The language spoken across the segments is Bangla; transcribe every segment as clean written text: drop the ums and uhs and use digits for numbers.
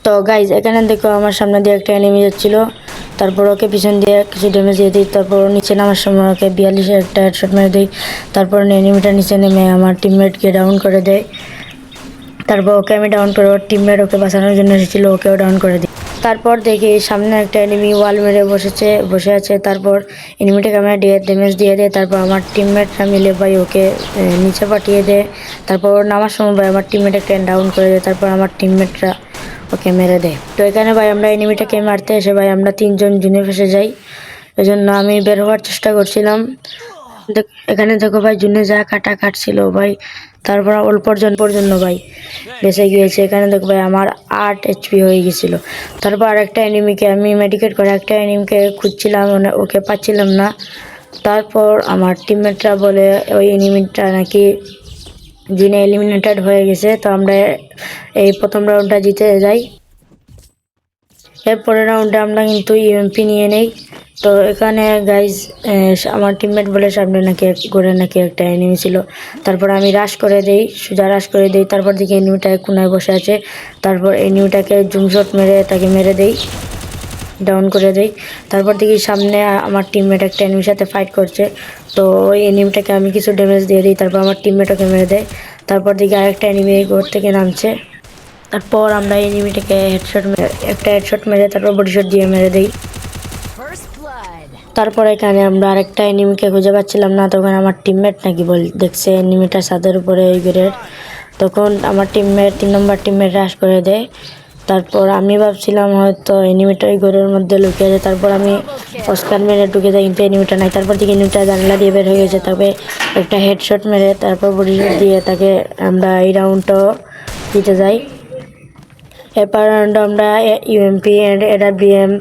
তো গাইজ এখানে দেখো আমার সামনে দিয়ে একটা এনিমি যাচ্ছিল, তারপর ওকে পিছন দিয়ে কিছু ড্যামেজ দিয়ে দিই, তারপর নিচে নামার সময় ওকে 42 একটা হেডশট মেরে দিই। তারপর এনিমিটা নিচে নেমে আমার টিমমেটকে ডাউন করে দেয়। তারপর ওকে আমি ডাউন করে ওর টিমমেট ওকে বাঁচানোর জন্য এসেছিলো, ওকেও ডাউন করে দিই। তারপর দেখি সামনে একটা এনিমি ওয়াল মেরে বসে আছে। তারপর এনিমিটাকে আমি ড্যামেজ দিয়ে দেয়। তারপর আমার টিমমেটরা মিলে ভাই ওকে নিচে পাঠিয়ে দেয়। তারপর ওর নামার সময় ভাই আমার টিমমেট একটা ডাউন করে দেয়। তারপর আমার টিমমেটরা ওকে মেরে দেয়। তো এখানে ভাই আমরা এনিমিটাকে মারতে এসে ভাই আমরা 3জন জুনে ফেসে যাই। এজন্য আমি বের হওয়ার চেষ্টা করছিলাম। এখানে দেখো ভাই জুনে যা কাটছিল ভাই, তারপর অল্প পর্যন্ত ভাই বেঁচে গিয়েছে। এখানে দেখো ভাই আমার 8 HP হয়ে গেছিল। তারপর আরেকটা এনিমিকে আমি মেডিকেট করে একটা এনিমিকে খুঁজছিলাম, মানে ওকে পাচ্ছিলাম না। তারপর আমার টিমমেটরা বলে ওই এনিমিটা নাকি জিনে এলিমিনেটেড হয়ে গেছে। তো আমরা এই প্রথম রাউন্ডটা জিতে যাই। এরপরের রাউন্ডে আমরা কিন্তু ইউএমপি নিয়ে নেই। তো এখানে গাইজ আমার টিমমেট বলে সামনে নাকি ঘরে নাকি একটা এনিমি ছিল। তারপর আমি সোজা রাশ করে দেই। তারপর দিকে এনিমিটা কোনায় বসে আছে। তারপর এনিমিটাকে জুম শট মেরে তাকে মেরে দেই, ডাউন করে দেই। তারপর দেখি সামনে আমার টিমমেট একটা এনিমির সাথে ফাইট করছে। তো ওই এনিমিটাকে আমি কিছু ড্যামেজ দিয়ে দিই। তারপর আমার টিমমেট ওকে মেরে দেয়। তারপর দিকে আরেকটা এনিমি ঘর থেকে নামছে। তারপর আমরা এনিমিটাকে একটা হেডশট মেরে তারপর বডি শট দিয়ে মেরে দেই। তারপর এখানে আমরা আরেকটা এনিমিকে খুঁজে পাচ্ছিলাম না। তখন আমার টিমমেট নাকি দেখছে এনিমিটা ছাদের উপরে এই ঘরের। তখন আমার 3 নম্বর টিমমেট রাশ করে দেয়। তারপর আমি ভাবছিলাম হয়তো এনিমিটা ওই ঘরের মধ্যে লুকিয়ে আছে। তারপর আমি অস্কার মেরে ঢুকে যাই, কিন্তু এনিমিটা নাই। তারপর থেকে এনিমিটা জানলা দিয়ে বের হয়ে গেছে। তবে একটা হেডশট মেরে তারপর বডি শট দিয়ে তাকে আমরা এই রাউন্ডটাও জিতে যাই। এরপর আমরা UMP and AWM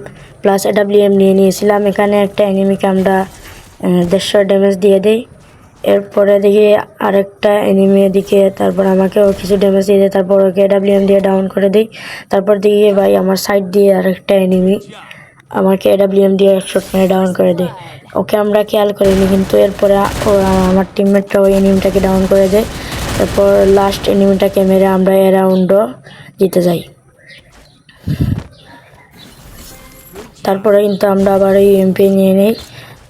plus AWM নিয়ে নিয়েছিলাম। এখানে একটা এনিমিকে আমরা 150 ড্যামেজ দিয়ে দিই। এরপরে দেখি আরেকটা এনিমি দিকে, তারপর আমাকেও কিছু ড্যামেজ দিয়ে দেয়। তারপর ওকে এডাব্লিউএম দিয়ে ডাউন করে দিই। তারপর দেখি ভাই আমার সাইড দিয়ে আরেকটা এনিমি আমাকে এডাব্লিউএম দিয়ে শট মেরে ডাউন করে দেয়। ওকে আমরা খেয়াল করিনি, কিন্তু এরপরে আমার টিমমেটটা ওই এনিমিটাকে ডাউন করে দেয়। তারপর লাস্ট এনিমিটাকে মেরে আমরা এ রাউন্ডও জিতে যাই। তারপরে কিন্তু আমরা আবার ইউএমপি নিয়ে নিই।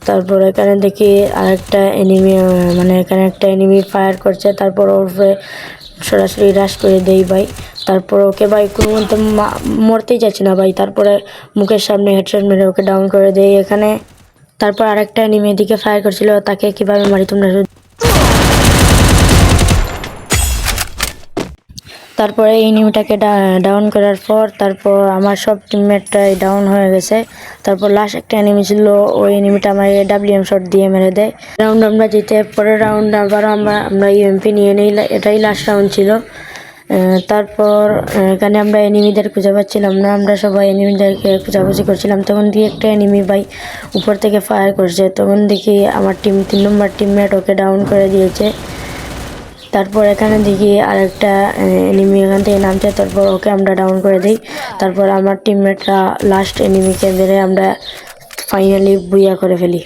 তারপর এখানে দেখি আরেকটা এনিমি, মানে এখানে একটা এনিমি ফায়ার করছে। তারপর ওকে সরাসরি রাশ করে দেই ভাই। তারপর ওকে ভাই কোনো মতো মরতেই যাচ্ছে না ভাই। তারপরে মুখের সামনে হেডশট মেরে ওকে ডাউন করে দেই এখানে। তারপর আরেকটা এনিমি দিকে ফায়ার করছিল, তাকে কিভাবে মারি তোমরা। তারপরে এই এনিমিটাকে ডাউন করার পর তারপর আমার সব টিমমেটরাই ডাউন হয়ে গেছে। তারপর লাস্ট একটা এনিমি ছিল, ওই এনিমিটা আমার এডাব্লিউএম শট দিয়ে মেরে দেয়। রাউন্ড আমরা জিতে পরের রাউন্ড আবারও আমরা ইউএমপি নিয়ে নিই। এটাই লাস্ট রাউন্ড ছিল। তারপর এখানে আমরা এনিমিদের খুঁজে পাচ্ছিলাম না, আমরা সবাই এনিমিদেরকে খোঁজাখুঁজি করছিলাম। তখন দিয়ে একটা এনিমি ভাই উপর থেকে ফায়ার করছে। তখন দেখি আমার 3 নম্বর টিমমেট ওকে ডাউন করে দিয়েছে। তারপর এখানে দেখি আরেকটা এনিমি এখান থেকে নামছে। তারপর ওকে আমরা ডাউন করে দিই। তারপর আমার টিমমেটরা লাস্ট এনিমিকে মেরে আমরা ফাইনালি বুইয়া করে ফেলি।